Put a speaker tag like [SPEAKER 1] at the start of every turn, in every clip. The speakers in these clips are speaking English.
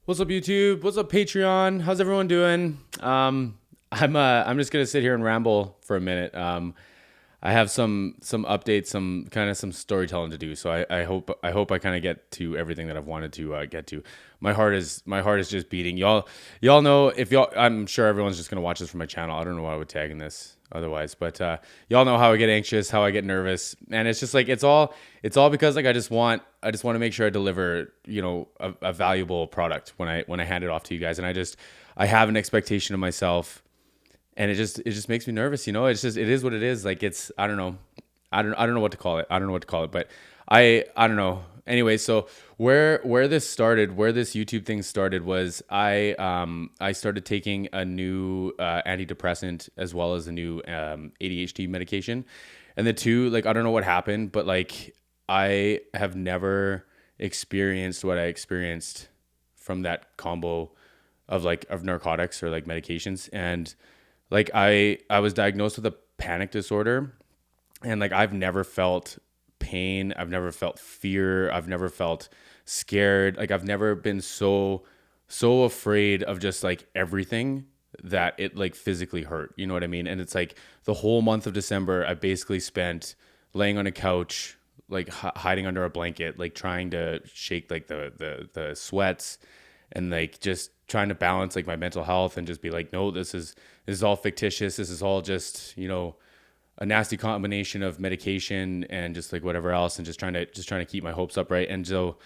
[SPEAKER 1] What's up, YouTube? What's up, Patreon? How's everyone doing? I'm just gonna sit here and ramble for a minute. I have some updates, some storytelling to do. So I hope I kind of get to everything that I've wanted to get to. My heart is just beating. Y'all know if y'all. I'm sure everyone's just gonna watch this from my channel. I don't know why I would tag in this otherwise, but y'all know how I get anxious, how I get nervous, and it's just like it's all because like I just want to make sure I deliver a valuable product when I hand it off to you guys, and I have an expectation of myself, and it just makes me nervous. It is what it is. Like I don't know. I don't know what to call it. I don't know what to call it, but I don't know. Anyway, so where this started, where this YouTube thing started was I started taking a new antidepressant as well as a new ADHD medication, and the two, like, I don't know what happened, but like I have never experienced what I experienced from that combo of narcotics or like medications. And like I was diagnosed with a panic disorder, and like I've never felt pain, I've never felt fear, I've never felt scared, like I've never been so afraid of just like everything that it like physically hurt, you know what I mean? And it's like the whole month of December I basically spent laying on a couch, like hiding under a blanket, like trying to shake like the sweats, and like just trying to balance like my mental health and just be like, no, this is all fictitious, this is all just a nasty combination of medication and just like whatever else, and just trying to keep my hopes up, right? And so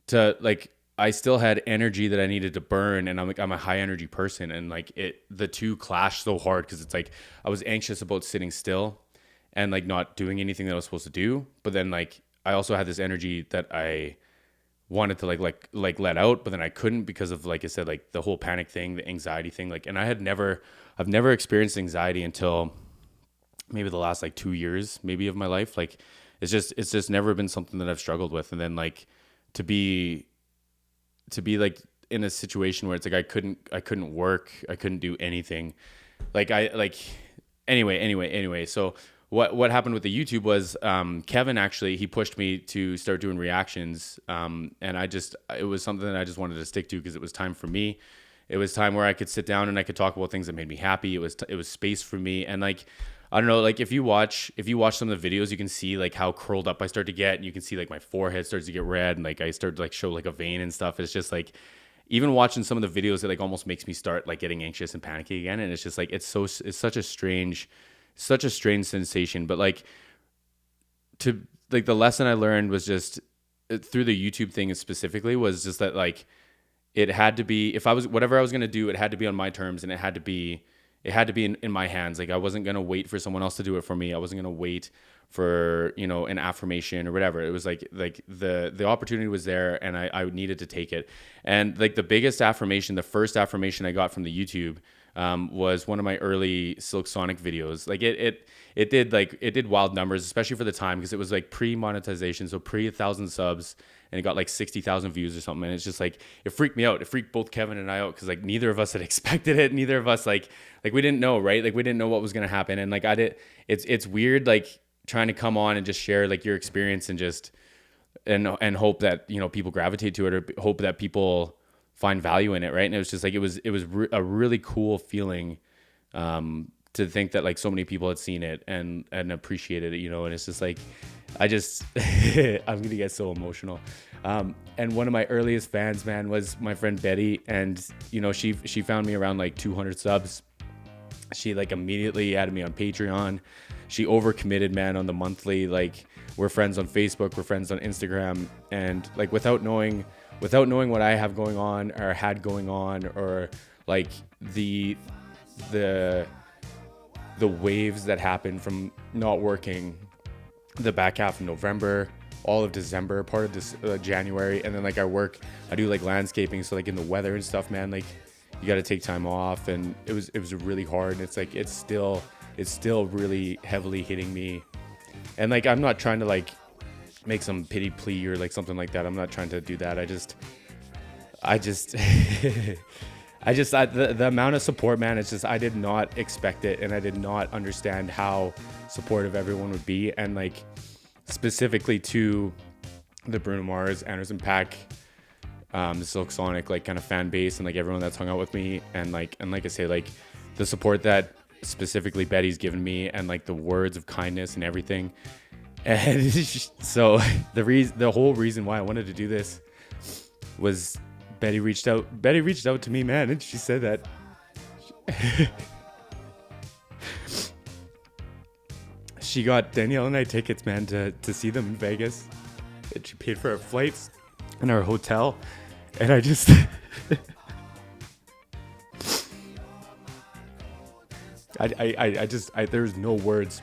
[SPEAKER 1] to like I still had energy that I needed to burn, and I'm a high energy person, and like the two clash so hard because it's like I was anxious about sitting still and like not doing anything that I was supposed to do, but then like I also had this energy that I wanted to like let out, but then I couldn't because of, like I said, like the whole panic thing, the anxiety thing, like. And I've never experienced anxiety until maybe the last like 2 years maybe of my life. Like it's just never been something that I've struggled with. And then like to be like in a situation where it's like I couldn't work, I couldn't do anything. Like I like anyway. So what happened with the YouTube was Kevin actually, he pushed me to start doing reactions, and it was something that I just wanted to stick to because it was time for me. It was time where I could sit down and I could talk about things that made me happy. It was space for me. And like I don't know, like if you watch some of the videos, you can see like how curled up I start to get, and you can see like my forehead starts to get red, and like I start to like show like a vein and stuff. It's just like even watching some of the videos, it like almost makes me start like getting anxious and panicky again. And it's just like it's such a strange sensation. But like to like the lesson I learned was just through the YouTube thing specifically was just that like it had to be, if I was whatever I was gonna do, it had to be on my terms, and it had to be in my hands. Like I wasn't gonna wait for someone else to do it for me. I wasn't gonna wait for an affirmation or whatever. It was like the opportunity was there, and I needed to take it. And like the biggest affirmation, the first affirmation I got from the YouTube was one of my early Silk Sonic videos. Like it did wild numbers, especially for the time, because it was like pre-monetization, so pre 1,000 subs, and it got like 60,000 views or something. And it's just like it freaked me out. It freaked both Kevin and I out because like neither of us had expected it. Neither of us like we didn't know, right? Like we didn't know what was gonna happen, and like I did. It's weird like trying to come on and just share like your experience and just and hope that people gravitate to it, or hope that people find value in it, right? And it was just like a really cool feeling, to think that like so many people had seen it and appreciated it. And it's just like I just I'm gonna get so emotional. And one of my earliest fans, man, was my friend Betty, and she found me around like 200 subs. She like immediately added me on Patreon. She overcommitted, man, on the monthly. Like we're friends on Facebook, we're friends on Instagram, and like without knowing what I have going on or had going on, or like the waves that happen from not working the back half of November, all of December, part of this January, and then like I do like landscaping, so like in the weather and stuff, man, like you got to take time off, and it was really hard. And it's like it's still really heavily hitting me. And like I'm not trying to like make some pity plea or like something like that. I'm not trying to do that. I just the amount of support, man, it's just I did not expect it, and I did not understand how supportive everyone would be. And like specifically to the Bruno Mars, Anderson .Paak the Silk Sonic like kind of fan base and like everyone that's hung out with me, and like I say, like the support that specifically Betty's given me, and like the words of kindness and everything. And so the whole reason why I wanted to do this was Betty reached out to me, man, and she said that she got Danielle and I tickets, man, to see them in Vegas. And she paid for our flights and our hotel. And I just there's no words.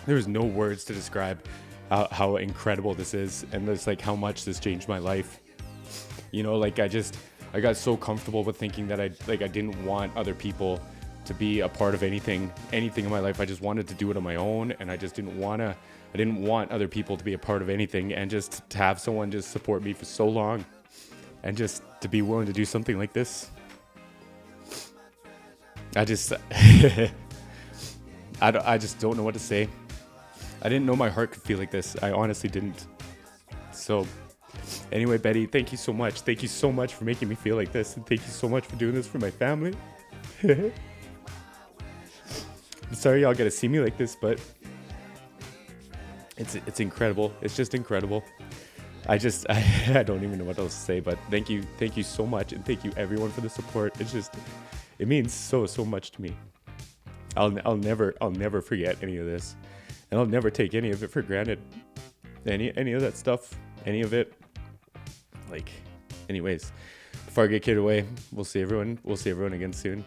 [SPEAKER 1] There's no words to describe how incredible this is, and it's like how much this changed my life. You know, like I got so comfortable with thinking that I didn't want other people to be a part of anything in my life. I just wanted to do it on my own, and I didn't want other people to be a part of anything, and just to have someone just support me for so long, and just to be willing to do something like this. I just don't know what to say. I didn't know my heart could feel like this. I honestly didn't. So anyway, Betty, thank you so much. Thank you so much for making me feel like this, and thank you so much for doing this for my family. I'm sorry y'all gotta see me like this, but it's incredible. It's just incredible. I don't even know what else to say, but thank you so much, and thank you everyone for the support. It means so much to me. I'll never forget any of this, and I'll never take any of it for granted. Any of that stuff, any of it. Like, anyways, before I get carried away, we'll see everyone again soon.